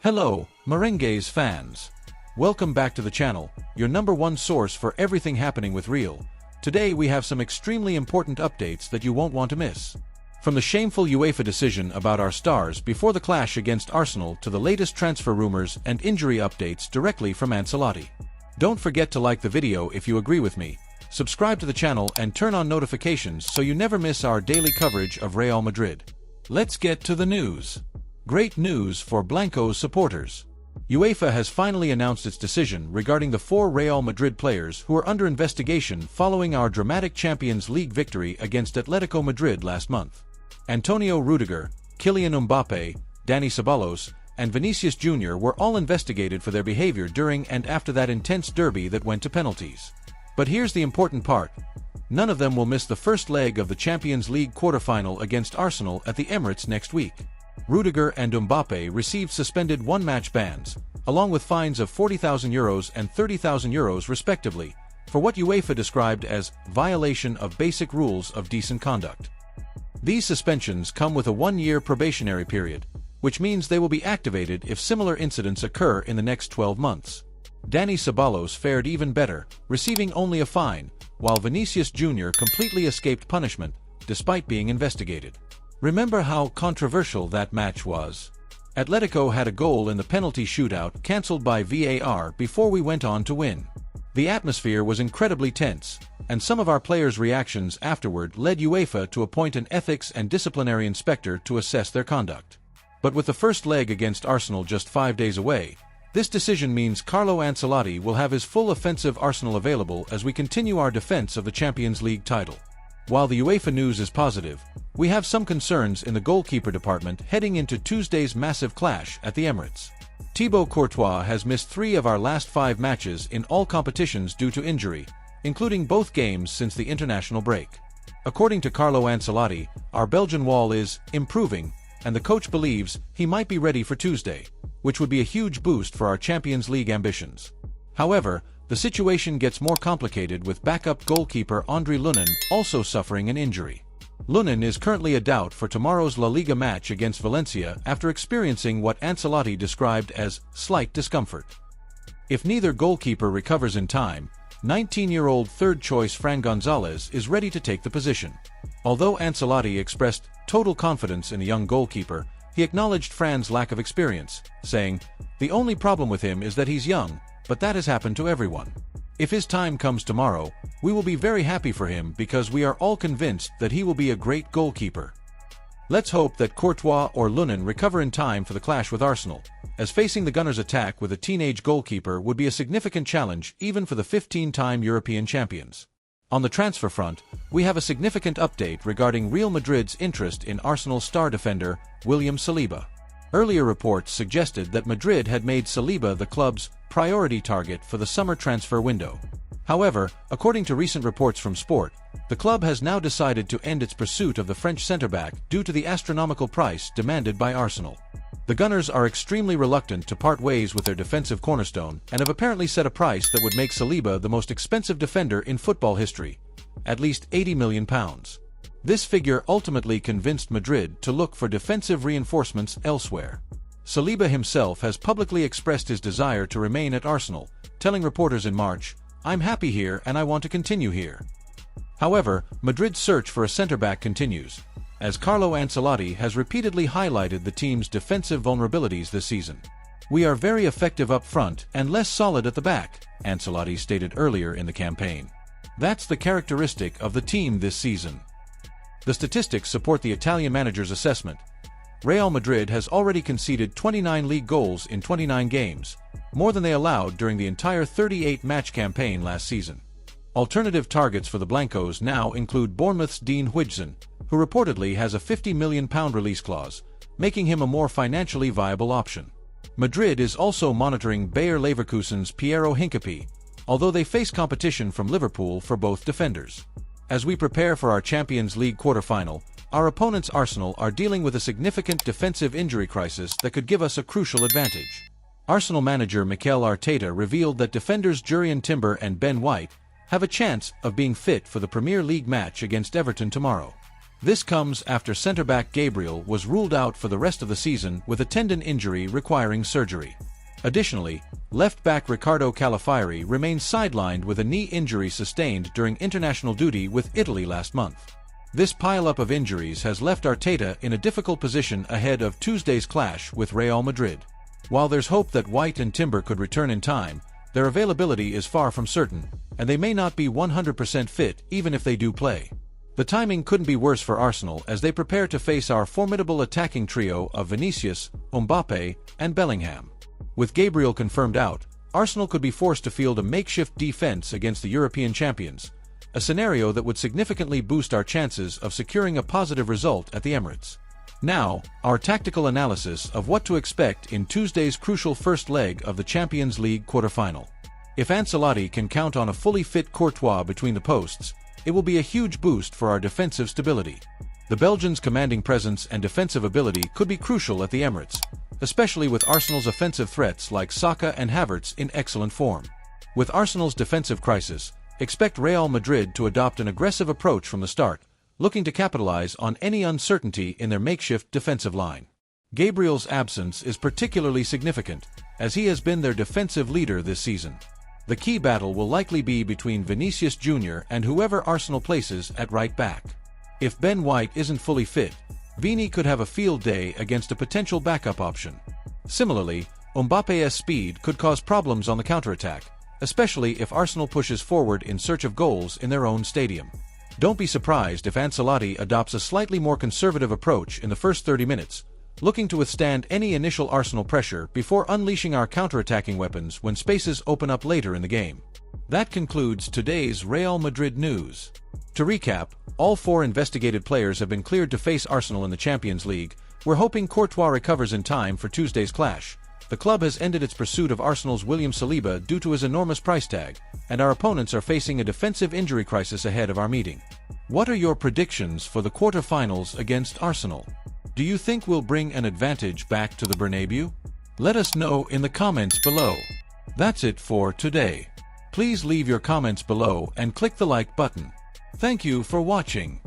Hello, Merengues fans. Welcome back to the channel, your #1 source for everything happening with Real. Today we have some extremely important updates that you won't want to miss. From the shameful UEFA decision about our stars before the clash against Arsenal to the latest transfer rumors and injury updates directly from Ancelotti. Don't forget to like the video if you agree with me, subscribe to the channel and turn on notifications so you never miss our daily coverage of Real Madrid. Let's get to the news. Great news for Blanco's supporters. UEFA has finally announced its decision regarding the 4 Real Madrid players who are under investigation following our dramatic Champions League victory against Atletico Madrid last month. Antonio Rudiger, Kylian Mbappe, Dani Ceballos, and Vinicius Jr. were all investigated for their behavior during and after that intense derby that went to penalties. But here's the important part. None of them will miss the first leg of the Champions League quarterfinal against Arsenal at the Emirates next week. Rudiger and Mbappe received suspended one-match bans, along with fines of €40,000 and €30,000 respectively, for what UEFA described as violation of basic rules of decent conduct. These suspensions come with a 1-year probationary period, which means they will be activated if similar incidents occur in the next 12 months. Dani Ceballos fared even better, receiving only a fine, while Vinicius Jr. completely escaped punishment, despite being investigated. Remember how controversial that match was? Atletico had a goal in the penalty shootout cancelled by VAR before we went on to win. The atmosphere was incredibly tense, and some of our players' reactions afterward led UEFA to appoint an ethics and disciplinary inspector to assess their conduct. But with the first leg against Arsenal just 5 days away, this decision means Carlo Ancelotti will have his full offensive arsenal available as we continue our defense of the Champions League title. While the UEFA news is positive, we have some concerns in the goalkeeper department heading into Tuesday's massive clash at the Emirates. Thibaut Courtois has missed 3 of our last 5 matches in all competitions due to injury, including both games since the international break. According to Carlo Ancelotti, our Belgian wall is improving, and the coach believes he might be ready for Tuesday, which would be a huge boost for our Champions League ambitions. However, the situation gets more complicated with backup goalkeeper André Lunin also suffering an injury. Lunin is currently a doubt for tomorrow's La Liga match against Valencia after experiencing what Ancelotti described as slight discomfort. If neither goalkeeper recovers in time, 19-year-old third-choice Fran Gonzalez is ready to take the position. Although Ancelotti expressed total confidence in a young goalkeeper, he acknowledged Fran's lack of experience, saying, "The only problem with him is that he's young, but that has happened to everyone. If his time comes tomorrow, we will be very happy for him because we are all convinced that he will be a great goalkeeper." Let's hope that Courtois or Lunin recover in time for the clash with Arsenal, as facing the Gunners' attack with a teenage goalkeeper would be a significant challenge even for the 15-time European champions. On the transfer front, we have a significant update regarding Real Madrid's interest in Arsenal star defender William Saliba. Earlier reports suggested that Madrid had made Saliba the club's priority target for the summer transfer window. However, according to recent reports from Sport, the club has now decided to end its pursuit of the French centre-back due to the astronomical price demanded by Arsenal. The Gunners are extremely reluctant to part ways with their defensive cornerstone and have apparently set a price that would make Saliba the most expensive defender in football history, at least £80 million. This figure ultimately convinced Madrid to look for defensive reinforcements elsewhere. Saliba himself has publicly expressed his desire to remain at Arsenal, telling reporters in March, "I'm happy here and I want to continue here." However, Madrid's search for a centre-back continues, as Carlo Ancelotti has repeatedly highlighted the team's defensive vulnerabilities this season. "We are very effective up front and less solid at the back," Ancelotti stated earlier in the campaign. "That's the characteristic of the team this season." The statistics support the Italian manager's assessment. Real Madrid has already conceded 29 league goals in 29 games, more than they allowed during the entire 38-match campaign last season. Alternative targets for the Blancos now include Bournemouth's Dean Huijsen, who reportedly has a £50 million release clause, making him a more financially viable option. Madrid is also monitoring Bayer Leverkusen's Piero Hincapié, although they face competition from Liverpool for both defenders. As we prepare for our Champions League quarter-final, our opponents Arsenal are dealing with a significant defensive injury crisis that could give us a crucial advantage. Arsenal manager Mikel Arteta revealed that defenders Jurrien Timber and Ben White have a chance of being fit for the Premier League match against Everton tomorrow. This comes after centre-back Gabriel was ruled out for the rest of the season with a tendon injury requiring surgery. Additionally, left-back Riccardo Calafiori remains sidelined with a knee injury sustained during international duty with Italy last month. This pile-up of injuries has left Arteta in a difficult position ahead of Tuesday's clash with Real Madrid. While there's hope that White and Timber could return in time, their availability is far from certain, and they may not be 100% fit even if they do play. The timing couldn't be worse for Arsenal as they prepare to face our formidable attacking trio of Vinicius, Mbappe, and Bellingham. With Gabriel confirmed out, Arsenal could be forced to field a makeshift defense against the European champions, a scenario that would significantly boost our chances of securing a positive result at the Emirates. Now, our tactical analysis of what to expect in Tuesday's crucial first leg of the Champions League quarter-final. If Ancelotti can count on a fully fit Courtois between the posts, it will be a huge boost for our defensive stability. The Belgians' commanding presence and defensive ability could be crucial at the Emirates, especially with Arsenal's offensive threats like Saka and Havertz in excellent form. With Arsenal's defensive crisis, expect Real Madrid to adopt an aggressive approach from the start, looking to capitalize on any uncertainty in their makeshift defensive line. Gabriel's absence is particularly significant, as he has been their defensive leader this season. The key battle will likely be between Vinicius Jr. and whoever Arsenal places at right back. If Ben White isn't fully fit, Vini could have a field day against a potential backup option. Similarly, Mbappe's speed could cause problems on the counterattack, especially if Arsenal pushes forward in search of goals in their own stadium. Don't be surprised if Ancelotti adopts a slightly more conservative approach in the first 30 minutes, looking to withstand any initial Arsenal pressure before unleashing our counterattacking weapons when spaces open up later in the game. That concludes today's Real Madrid news. To recap, all 4 investigated players have been cleared to face Arsenal in the Champions League. We're hoping Courtois recovers in time for Tuesday's clash. The club has ended its pursuit of Arsenal's William Saliba due to his enormous price tag, and our opponents are facing a defensive injury crisis ahead of our meeting. What are your predictions for the quarter-finals against Arsenal? Do you think we'll bring an advantage back to the Bernabeu? Let us know in the comments below. That's it for today. Please leave your comments below and click the like button. Thank you for watching.